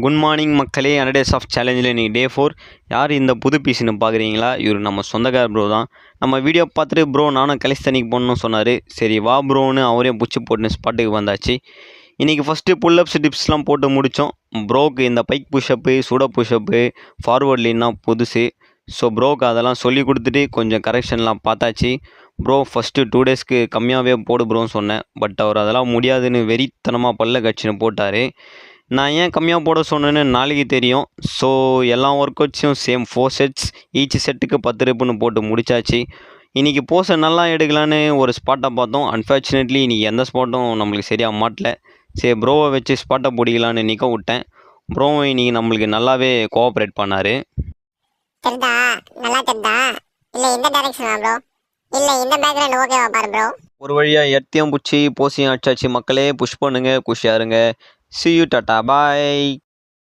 Good morning மக்களே. 100 days of சேலஞ்சில் இன்றைக்கி டே 4. யார் இந்த புது பீஸுன்னு பார்க்குறீங்களா? இவர் நம்ம சொந்தக்கார ப்ரோ தான். நம்ம வீடியோ பார்த்துட்டு ப்ரோ நானும் கலிஸ்தானிக்கு போகணுன்னு சொன்னார். சரி வா ப்ரோன்னு அவரையும் பிடிச்சி போட்டுன்னு ஸ்பாட்டுக்கு வந்தாச்சு. இன்றைக்கி ஃபஸ்ட்டு புல்லப்ஸ் டிப்ஸ்லாம் போட்டு முடித்தோம். ப்ரோக்கு இந்த பைக் புஷ்அப்பு, சுட புஷ்அப்பு, ஃபார்வர்ட் லீன்லாம் புதுசு. ஸோ ப்ரோக்கு அதெல்லாம் சொல்லி கொடுத்துட்டு கொஞ்சம் கரெக்ஷன்லாம் பார்த்தாச்சு. ப்ரோ ஃபஸ்ட்டு 2 டேஸ்க்கு கம்மியாகவே போடு ப்ரோன்னு சொன்னேன். பட் அவர் அதெல்லாம் முடியாதுன்னு வெறித்தனமாக பல்ல கட்சின்னு போட்டார். நான் ஏன் கம்மியாக போட சொன்னேன்னு நாளைக்கு தெரியும். ஸோ எல்லா ஒர்க் அவுட்ஸையும் சேம் 4 செட்ஸ், ஈச் செட்டுக்கு 10 ரெப்புன்னு போட்டு முடிச்சாச்சு. இன்றைக்கி போஸை நல்லா எடுக்கலான்னு ஒரு ஸ்பாட்டை பார்த்தோம். அன்ஃபார்ச்சுனேட்லி இன்றைக்கி எந்த ஸ்பாட்டும் நம்மளுக்கு சரியாக மாட்டல. சரி ப்ரோவை வச்சு ஸ்பாட்டை பிடிக்கலான்னு நிற்க விட்டேன். ப்ரோவும் இன்றைக்கி நம்மளுக்கு நல்லாவே கோஆப்ரேட் பண்ணார். தெரிதா? நல்லா தெரிதா? இல்லை இந்த டைரக்ஷனா ப்ரோ? இல்லை இந்த பேக்ரவுண்ட் ஓகேவா பாரு ப்ரோ? ஒரு வழியாக எர்த்தியும் பிடிச்சி போஸையும் அடிச்சாச்சு. மக்களே புஷ் பண்ணுங்க, குஷியாக இருங்க. See you, tata bye.